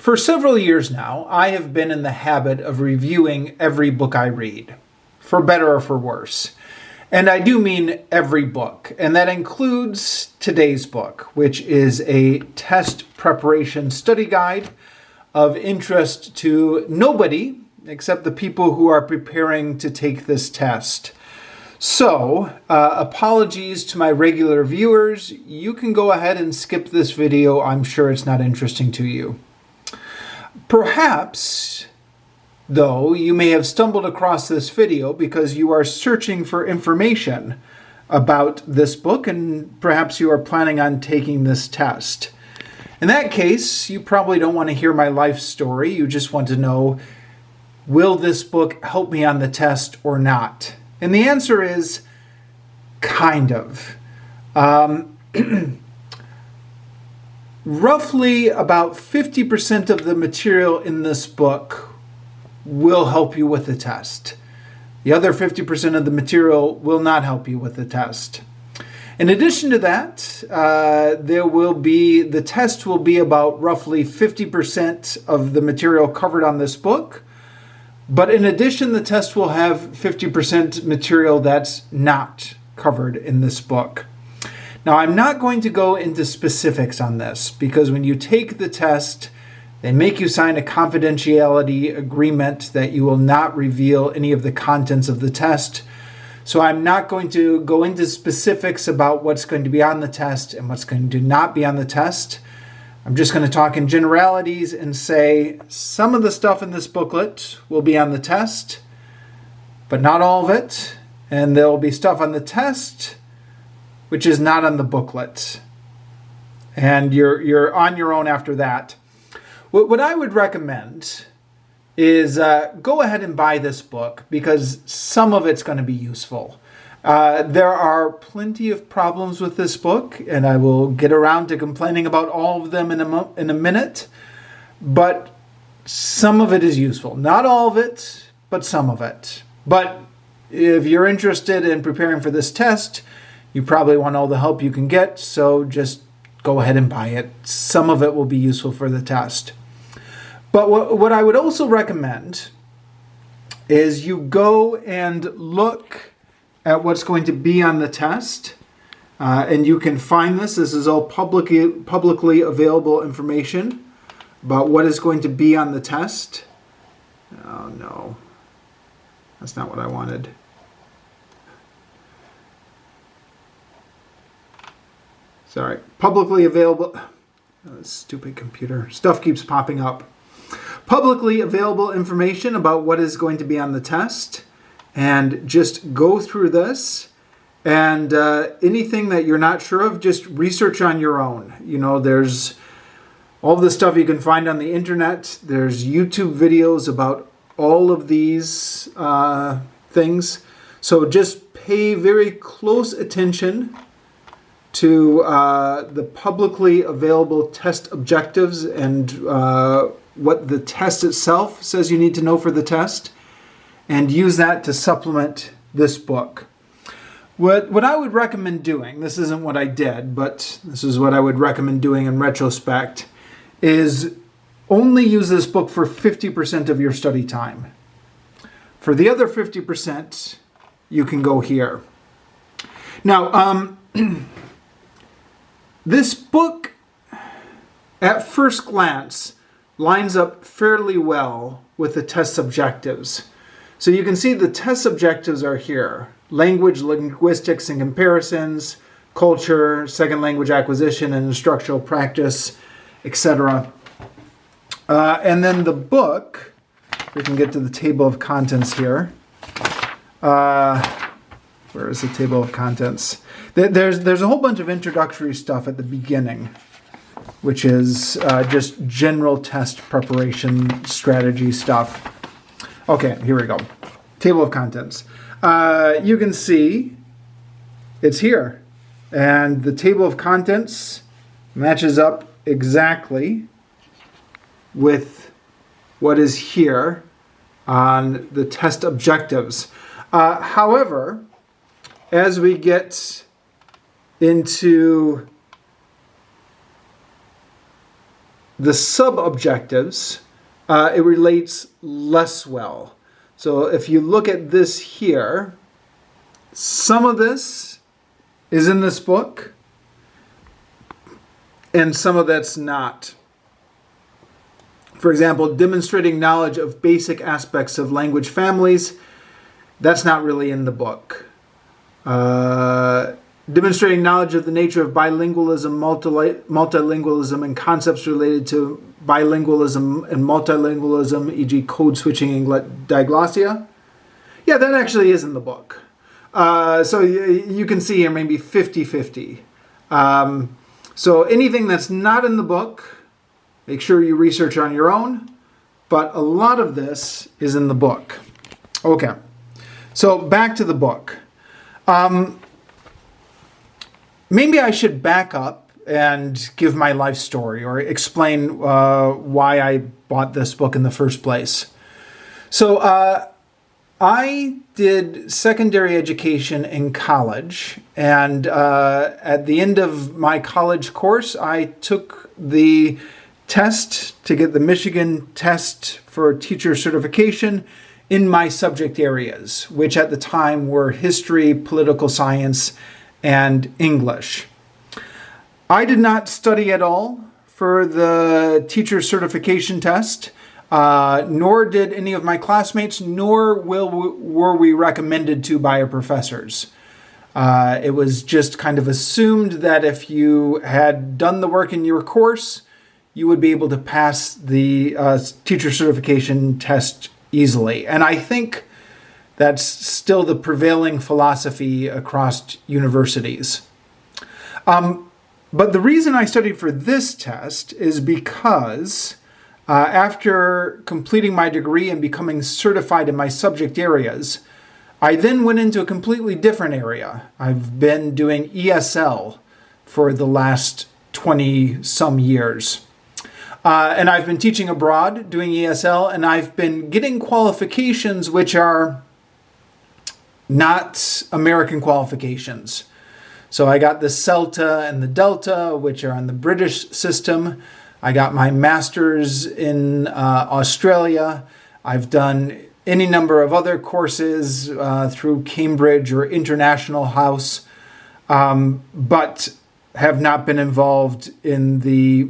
For several years now, I have been in the habit of reviewing every book I read, for better or for worse. And I do mean every book, and that includes today's book, which is a test preparation study guide of interest to nobody except the people who are preparing to take this test. So, apologies to my regular viewers. You can go ahead and skip this video. I'm sure it's not interesting to you. Perhaps, though, you may have stumbled across this video because you are searching for information about this book and perhaps you are planning on taking this test. In that case, you probably don't want to hear my life story. You just want to know, will this book help me on the test or not? And the answer is kind of. Roughly about 50% of the material in this book will help you with the test. The other 50% of the material will not help you with the test. In addition to that, the test will be about roughly 50% of the material covered on this book. But in addition, the test will have 50% material that's not covered in this book. Now, I'm not going to go into specifics on this because when you take the test, they make you sign a confidentiality agreement that you will not reveal any of the contents of the test. So I'm not going to go into specifics about what's going to be on the test and what's going to not be on the test. I'm just going to talk in generalities and say some of the stuff in this booklet will be on the test, but not all of it. And there will be stuff on the test which is not on the booklet. And you're on your own after that. What I would recommend is go ahead and buy this book because some of it's going to be useful. There are plenty of problems with this book, and I will get around to complaining about all of them in a minute. But some of it is useful. Not all of it, but some of it. But if you're interested in preparing for this test, you probably want all the help you can get, so just go ahead and buy it. Some of it will be useful for the test. But what I would also recommend is you go and look at what's going to be on the test. And you can find this. This is all publicly available information about what is going to be on the test. Oh, no. That's not what I wanted. Sorry. Publicly available. Oh, this stupid computer. Stuff keeps popping up. Publicly available information about what is going to be on the test. And just go through this. And anything that you're not sure of, just research on your own. You know, there's all the stuff you can find on the internet. There's YouTube videos about all of these things. So just pay very close attention to the publicly available test objectives and what the test itself says you need to know for the test, and use that to supplement this book. What I would recommend doing, this isn't what I did, but this is what I would recommend doing in retrospect, is only use this book for 50% of your study time. For the other 50%, you can go here. Now, this book, at first glance, lines up fairly well with the test objectives. So you can see the test objectives are here. Language, linguistics and comparisons, culture, second language acquisition and instructional practice, etc. And then the book, we can get to the table of contents here. Where is the table of contents? There's a whole bunch of introductory stuff at the beginning, which is just general test preparation strategy stuff. Okay, here we go. Table of contents. You can see it's here. And the table of contents matches up exactly with what is here on the test objectives. However, as we get into the sub-objectives, it relates less well. So if you look at this here, some of this is in this book, and some of that's not. For example, demonstrating knowledge of basic aspects of language families, that's not really in the book. Demonstrating knowledge of the nature of bilingualism, multilingualism, and concepts related to bilingualism and multilingualism, e.g. code switching and diglossia. Yeah, that actually is in the book. So you can see here maybe 50-50. So anything that's not in the book, make sure you research on your own. But a lot of this is in the book. Okay, so back to the book. Maybe I should back up and give my life story or explain why I bought this book in the first place. So I did secondary education in college, and at the end of my college course, I took the test to get the Michigan test for teacher certification in my subject areas, which at the time were history, political science, and English. I did not study at all for the teacher certification test, nor did any of my classmates, nor were we recommended to by our professors. It was just kind of assumed that if you had done the work in your course, you would be able to pass the teacher certification test easily. And I think that's still the prevailing philosophy across universities. But the reason I studied for this test is because after completing my degree and becoming certified in my subject areas, I then went into a completely different area. I've been doing ESL for the last 20-some years. And I've been teaching abroad doing ESL, and I've been getting qualifications which are not American qualifications. So I got the CELTA and the Delta, which are on the British system. I got my master's in Australia. I've done any number of other courses through Cambridge or International House, but have not been involved in the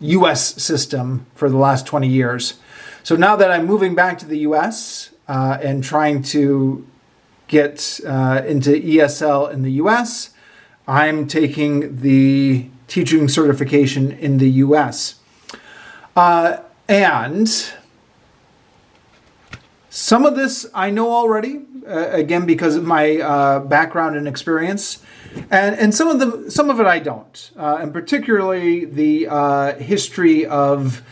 U.S. system for the last 20 years. So now that I'm moving back to the U.S. And trying to get into ESL in the U.S., I'm taking the teaching certification in the U.S. And some of this I know already, again, because of my background and experience. And some of it I don't, and particularly the history of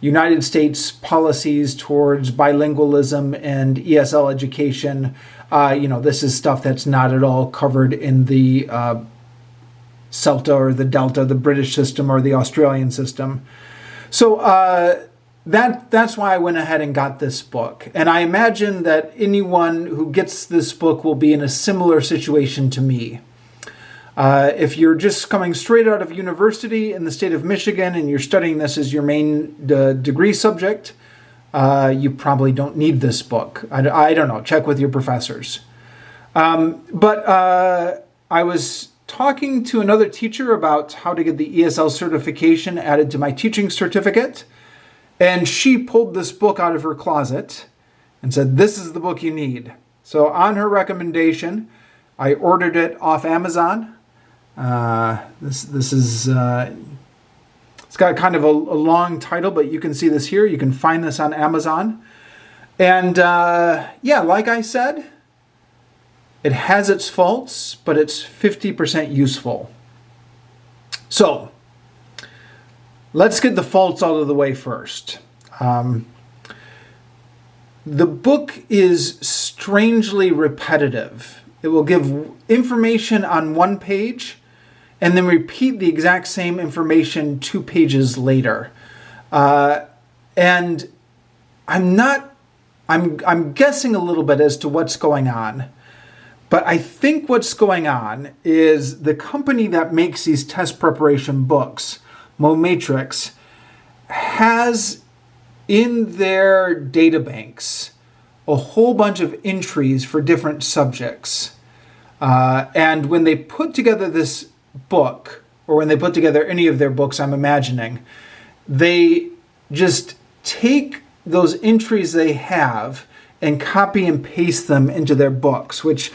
United States policies towards bilingualism and ESL education. This is stuff that's not at all covered in the CELTA or the Delta, the British system or the Australian system. So that's why I went ahead and got this book. And I imagine that anyone who gets this book will be in a similar situation to me. If you're just coming straight out of university in the state of Michigan and you're studying this as your main degree subject, you probably don't need this book. I don't know. Check with your professors. But I was talking to another teacher about how to get the ESL certification added to my teaching certificate, and she pulled this book out of her closet and said, "This is the book you need." So on her recommendation, I ordered it off Amazon. This is it's got kind of a long title, but you can see this here. You can find this on Amazon. And like I said, it has its faults, but it's 50% useful. So let's get the faults out of the way first. The book is strangely repetitive. It will give information on one page and then repeat the exact same information 2 pages later. And I'm guessing a little bit as to what's going on. But I think what's going on is the company that makes these test preparation books, Mometrix, has in their databanks a whole bunch of entries for different subjects. And when they put together this book, or when they put together any of their books, I'm imagining, they just take those entries they have and copy and paste them into their books, which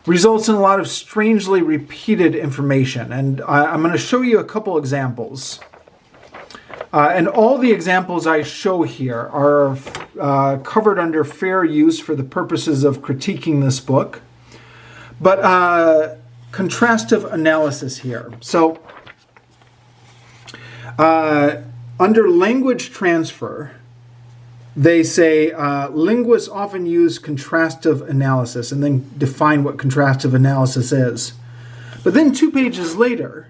results in a lot of strangely repeated information. And I'm going to show you a couple examples. And all the examples I show here are covered under fair use for the purposes of critiquing this book. But contrastive analysis here. So under language transfer, they say linguists often use contrastive analysis and then define what contrastive analysis is. But then 2 pages later,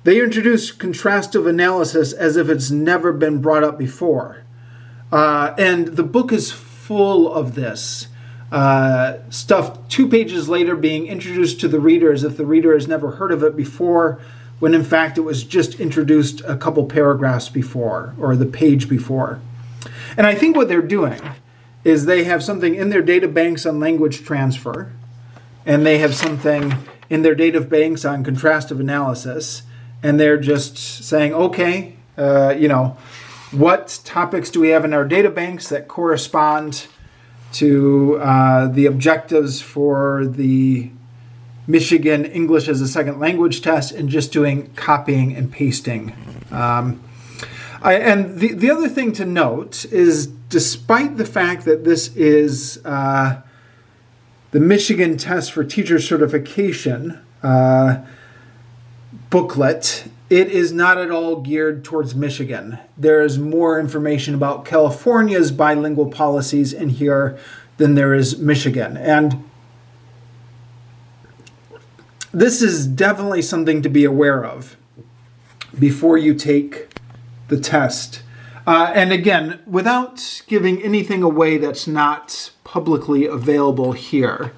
they introduce contrastive analysis as if it's never been brought up before. And the book is full of this. Stuff 2 pages later being introduced to the reader as if the reader has never heard of it before, when in fact it was just introduced a couple paragraphs before, or the page before. And I think what they're doing is they have something in their data banks on language transfer, and they have something in their data banks on contrastive analysis, and they're just saying, okay, what topics do we have in our data banks that correspond to the objectives for the Michigan English as a Second Language test, and just doing copying and pasting. And the other thing to note is, despite the fact that this is the Michigan Test for Teacher Certification booklet, it is not at all geared towards Michigan. There is more information about California's bilingual policies in here than there is Michigan. And this is definitely something to be aware of before you take the test. And again, without giving anything away that's not publicly available here,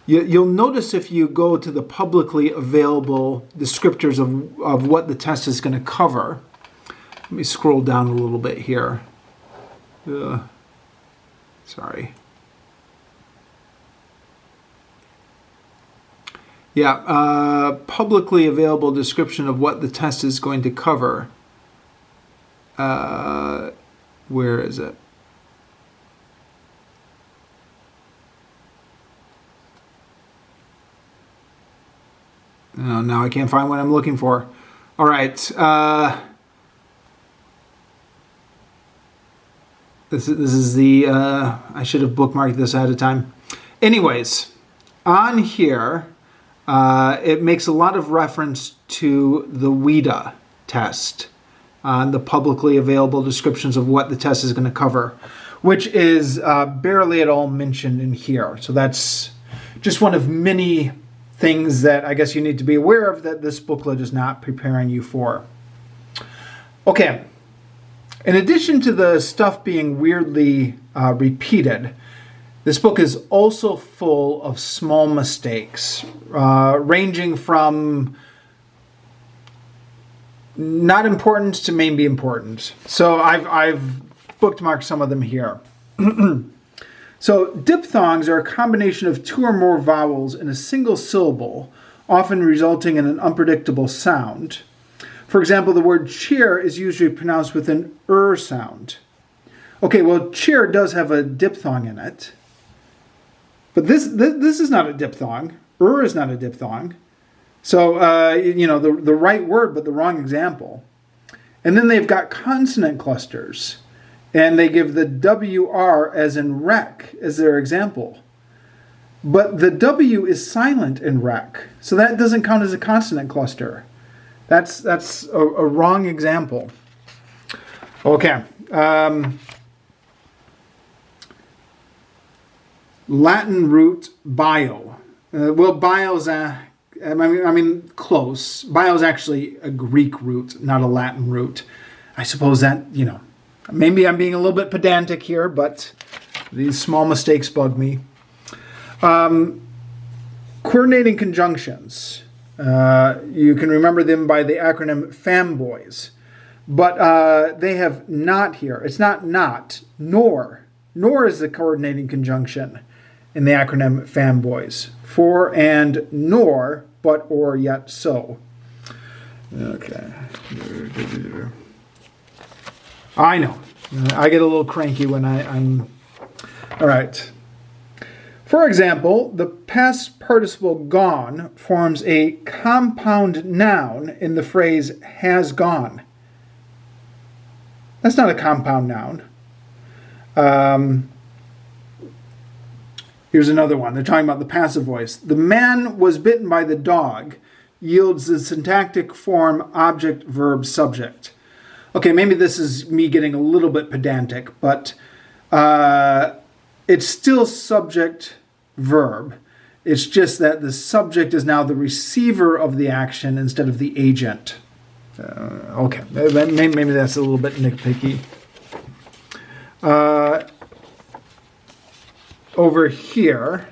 you'll notice if you go to the publicly available descriptors of what the test is going to cover. Let me scroll down a little bit here. Sorry. Yeah, publicly available description of what the test is going to cover. Where is it? Oh, now I can't find what I'm looking for. All right. This is the, I should have bookmarked this ahead of time. Anyways, on here, it makes a lot of reference to the WIDA test, the publicly available descriptions of what the test is going to cover, which is barely at all mentioned in here. So that's just one of many things that I guess you need to be aware of that this booklet is not preparing you for. Okay, in addition to the stuff being weirdly repeated, this book is also full of small mistakes, ranging from not important to maybe important. So I've bookmarked some of them here. So diphthongs are a combination of 2 or more vowels in a single syllable, often resulting in an unpredictable sound. For example, the word cheer is usually pronounced with an sound. Okay, well, cheer does have a diphthong in it. But this is not a diphthong. Is not a diphthong. So, the right word, but the wrong example. And then they've got consonant clusters. And they give the WR as in rec as their example. But the W is silent in rec. So that doesn't count as a consonant cluster. That's a wrong example. Okay. Latin root bio. Bio's close. Bio's actually a Greek root, not a Latin root. I suppose that, maybe I'm being a little bit pedantic here, but these small mistakes bug me. Coordinating conjunctions. You can remember them by the acronym FAMBOYS. But they have not here. It's not nor. Nor is the coordinating conjunction in the acronym FAMBOYS. For and nor, but or yet so. Okay. I know. I get a little cranky when I'm... All right. For example, the past participle gone forms a compound noun in the phrase has gone. That's not a compound noun. Here's another one. They're talking about the passive voice. The man was bitten by the dog yields the syntactic form object, verb, subject. Okay, maybe this is me getting a little bit pedantic, but it's still subject, verb. It's just that the subject is now the receiver of the action instead of the agent. Okay, maybe that's a little bit nitpicky. Over here,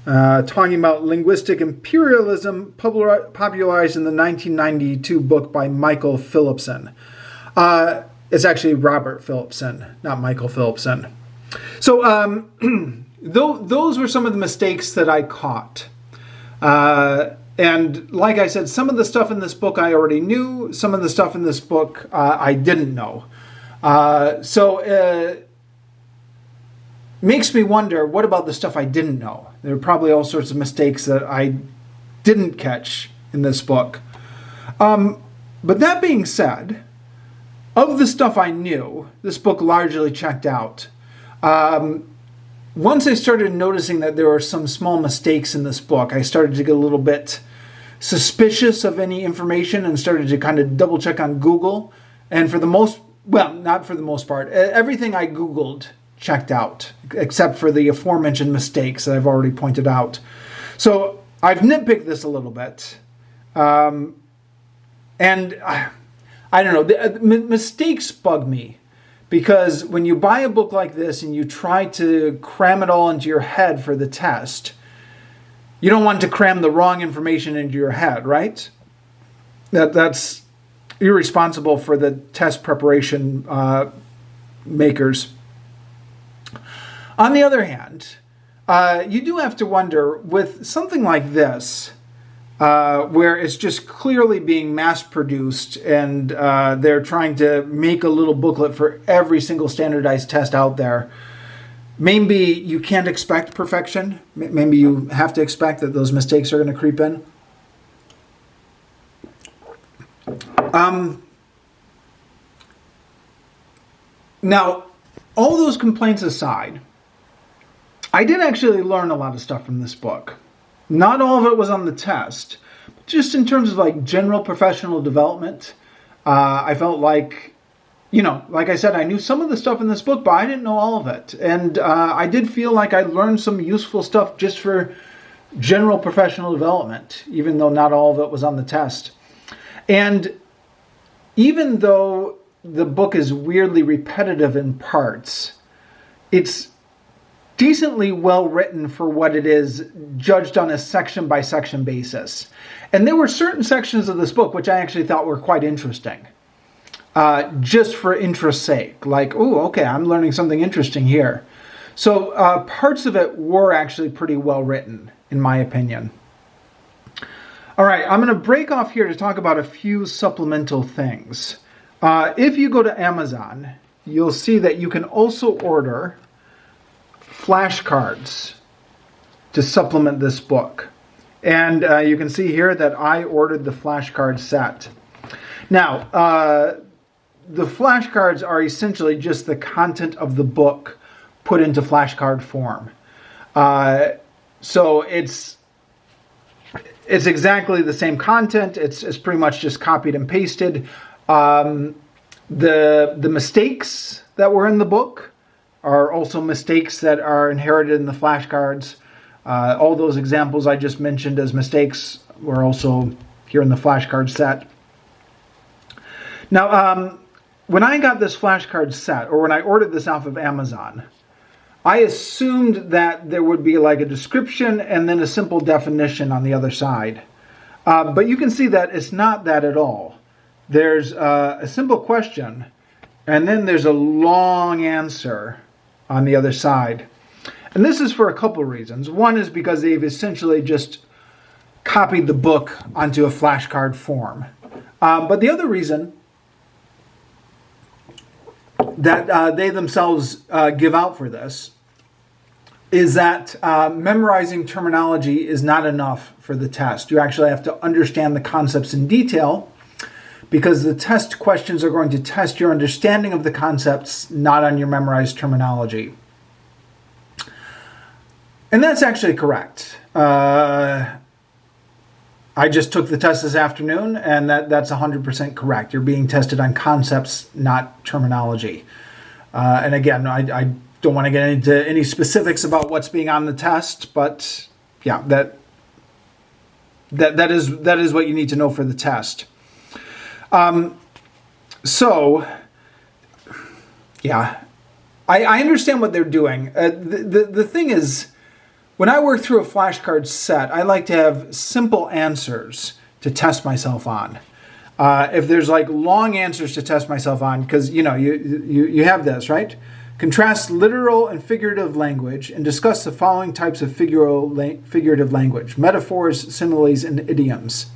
talking about linguistic imperialism, popularized in the 1992 book by Michael Phillipson. It's actually Robert Phillipson, not Michael Phillipson. So those were some of the mistakes that I caught. And like I said, some of the stuff in this book I already knew. Some of the stuff in this book I didn't know. So makes me wonder, what about the stuff I didn't know? There are probably all sorts of mistakes that I didn't catch in this book. But that being said, of the stuff I knew, this book largely checked out. Once I started noticing that there were some small mistakes in this book, I started to get a little bit suspicious of any information and started to kind of double check on Google. And for the most, well, not for the most part, everything I Googled checked out, except for the aforementioned mistakes that I've already pointed out. So I've nitpicked this a little bit. And I don't know, mistakes bug me. Because when you buy a book like this and you try to cram it all into your head for the test, you don't want to cram the wrong information into your head, right? That's irresponsible for the test preparation makers. On the other hand, you do have to wonder, with something like this, where it's just clearly being mass-produced and they're trying to make a little booklet for every single standardized test out there. Maybe you can't expect perfection. Maybe you have to expect that those mistakes are going to creep in. Now, all those complaints aside, I did actually learn a lot of stuff from this book. Not all of it was on the test, but just in terms of like general professional development, I felt like, like I said, I knew some of the stuff in this book, but I didn't know all of it. And I did feel like I learned some useful stuff just for general professional development, even though not all of it was on the test. And even though the book is weirdly repetitive in parts, it's decently well written for what it is, judged on a section by section basis. And there were certain sections of this book which I actually thought were quite interesting, just for interest's sake. Like, oh, okay, I'm learning something interesting here. So parts of it were actually pretty well written, in my opinion. All right, I'm going to break off here to talk about a few supplemental things. If you go to Amazon, you'll see that you can also order flashcards to supplement this book. And you can see here that I ordered the flashcard set. Now, the flashcards are essentially just the content of the book put into flashcard form. So it's exactly the same content. It's pretty much just copied and pasted. The mistakes that were in the book are also mistakes that are inherited in the flashcards. All those examples I just mentioned as mistakes were also here in the flashcard set. Now, when I got this flashcard set, or when I ordered this off of Amazon, I assumed that there would be like a description and then a simple definition on the other side. But you can see that it's not that at all. there's a simple question, and then there's a long answer on the other side. And this is for a couple of reasons. One is because they've essentially just copied the book onto a flashcard form. But the other reason that they themselves give out for this is that memorizing terminology is not enough for the test. You actually have to understand the concepts in detail, because the test questions are going to test your understanding of the concepts, not on your memorized terminology. And that's actually correct. I just took the test this afternoon, and that's 100% correct. You're being tested on concepts, not terminology. And again, I don't want to get into any specifics about what's being on the test, but yeah, that is what you need to know for the test. So yeah, I understand what they're doing. The thing is, when I work through a flashcard set, I like to have simple answers to test myself on. If there's like long answers to test myself on, because you have this, right? Contrast literal and figurative language and discuss the following types of figurative language: metaphors, similes, and idioms.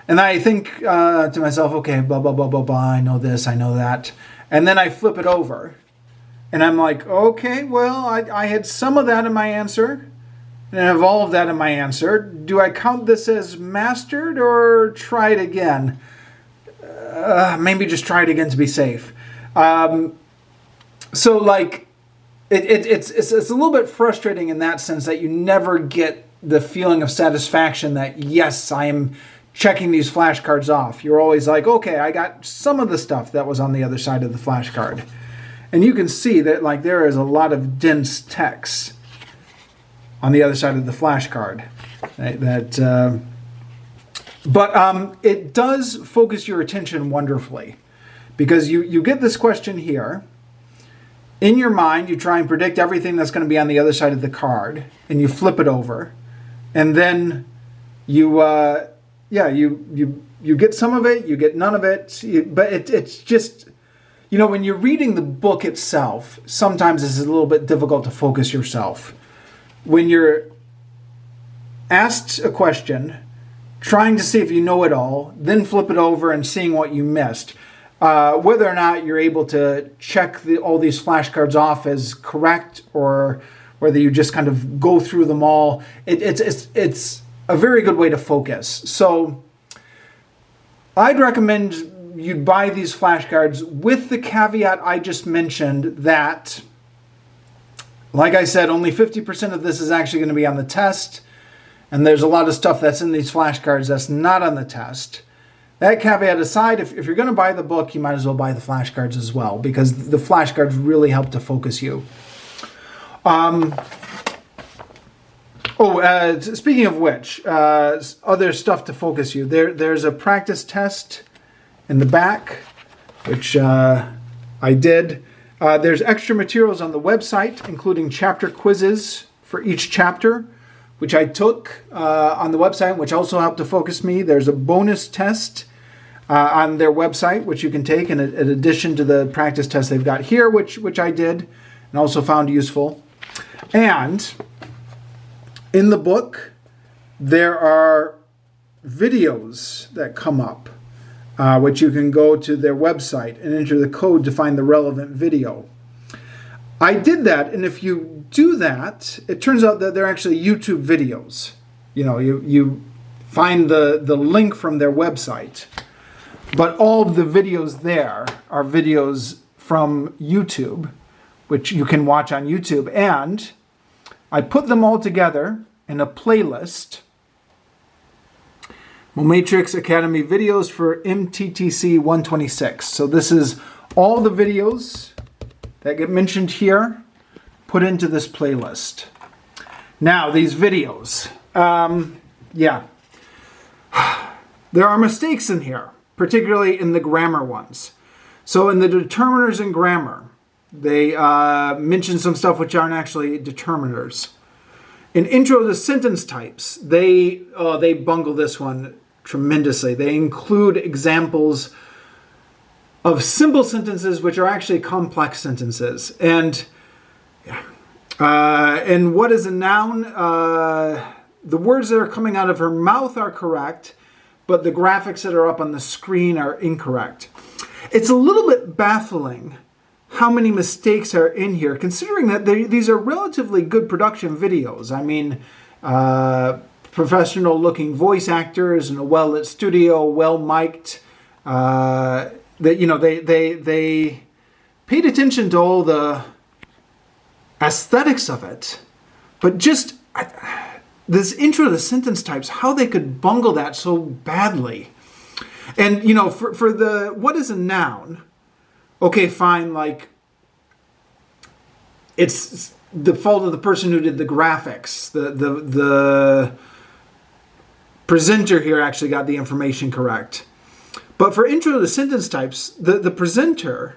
And I think to myself, okay, blah, blah, blah, blah, blah, I know this, I know that. And then I flip it over. And I'm like, okay, well, I had some of that in my answer, and I have all of that in my answer. Do I count this as mastered or try it again? Maybe just try it again to be safe. So like, it's a little bit frustrating in that sense that you never get the feeling of satisfaction that, yes, I am checking these flashcards off. You're always like, okay, I got some of the stuff that was on the other side of the flashcard. And you can see that like there is a lot of dense text on the other side of the flashcard. But it does focus your attention wonderfully, because you get this question here. In your mind, you try and predict everything that's going to be on the other side of the card, and you flip it over, and then you get some of it, you get none of it, but it's just, when you're reading the book itself, sometimes it's a little bit difficult to focus yourself. When you're asked a question, trying to see if you know it all, then flip it over and seeing what you missed. Whether or not you're able to check all these flashcards off as correct, or whether you just kind of go through them all, it's a very good way to focus. So I'd recommend you buy these flashcards with the caveat I just mentioned that, like I said, only 50% of this is actually going to be on the test, and there's a lot of stuff that's in these flashcards that's not on the test. That caveat aside, if you're going to buy the book, you might as well buy the flashcards as well, because the flashcards really help to focus you. Speaking of which, other stuff to focus you. There's a practice test in the back, which I did. There's extra materials on the website, including chapter quizzes for each chapter, which I took on the website, which also helped to focus me. There's a bonus test on their website, which you can take in addition to the practice test they've got here, which I did and also found useful. And in the book, there are videos that come up, which you can go to their website and enter the code to find the relevant video. I did that, and if you do that, it turns out that they're actually YouTube videos. You find the link from their website, but all of the videos there are videos from YouTube, which you can watch on YouTube, and I put them all together in a playlist. Mometrix Academy videos for MTTC 126. So this is all the videos that get mentioned here put into this playlist. Now, these videos. There are mistakes in here, particularly in the grammar ones. So in the determiners in grammar, they mention some stuff which aren't actually determiners. In intro to sentence types, they bungle this one tremendously. They include examples of simple sentences which are actually complex sentences. And what is a noun? The words that are coming out of her mouth are correct, but the graphics that are up on the screen are incorrect. It's a little bit baffling how many mistakes are in here, considering that these are relatively good production videos. I mean, professional looking voice actors in a well-lit studio, well mic'd. They paid attention to all the aesthetics of it, but just this intro to sentence types, how they could bungle that so badly. And for the what is a noun? Okay, fine, like it's the fault of the person who did the graphics. The presenter here actually got the information correct. But for intro to sentence types, the presenter,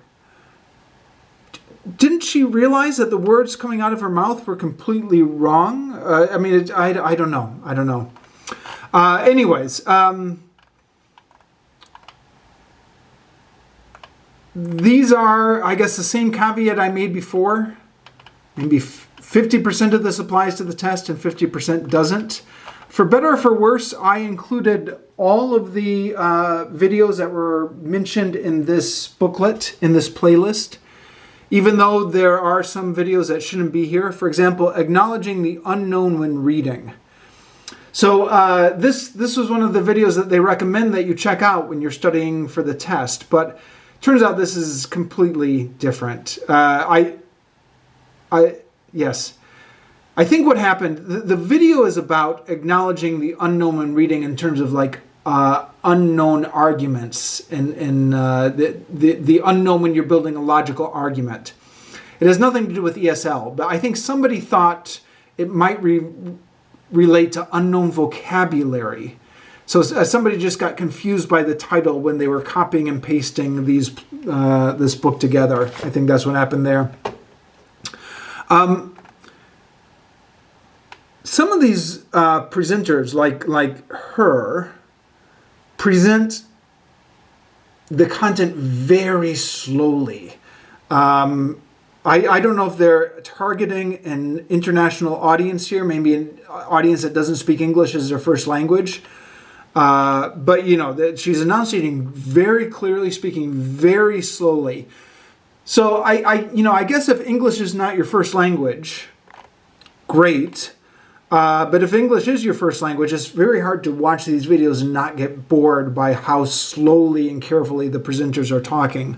didn't she realize that the words coming out of her mouth were completely wrong? I don't know. Anyways, these are, I guess, the same caveat I made before. Maybe 50% of this applies to the test and 50% doesn't. For better or for worse, I included all of the videos that were mentioned in this booklet, in this playlist, even though there are some videos that shouldn't be here. For example, acknowledging the unknown when reading. So this was one of the videos that they recommend that you check out when you're studying for the test, but turns out this is completely different. I think what happened, the video is about acknowledging the unknown when reading in terms of like unknown arguments and the unknown when you're building a logical argument. It has nothing to do with ESL, but I think somebody thought it might relate to unknown vocabulary. So somebody just got confused by the title when they were copying and pasting this book together. I think that's what happened there. Some of these presenters, like her, present the content very slowly. I don't know if they're targeting an international audience here, maybe an audience that doesn't speak English as their first language. But she's enunciating very clearly, speaking very slowly. So I guess if English is not your first language, great. But if English is your first language, it's very hard to watch these videos and not get bored by how slowly and carefully the presenters are talking.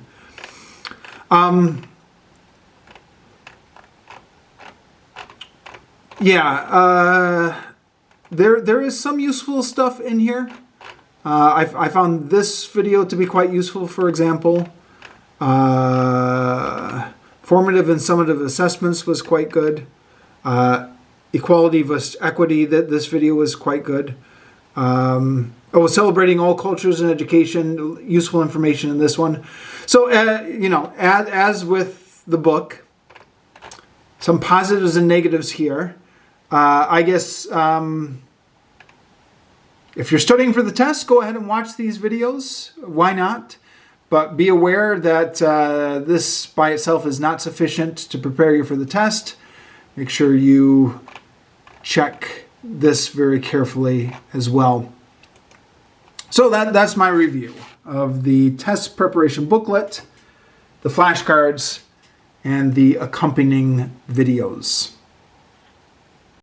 There is some useful stuff in here. I found this video to be quite useful, for example. Formative and summative assessments was quite good. Equality versus equity, this video was quite good. Celebrating all cultures and education, useful information in this one. So, as with the book, some positives and negatives here. I guess if you're studying for the test, go ahead and watch these videos. Why not? But be aware that this by itself is not sufficient to prepare you for the test. Make sure you check this very carefully as well. So that's my review of the test preparation booklet, the flashcards, and the accompanying videos.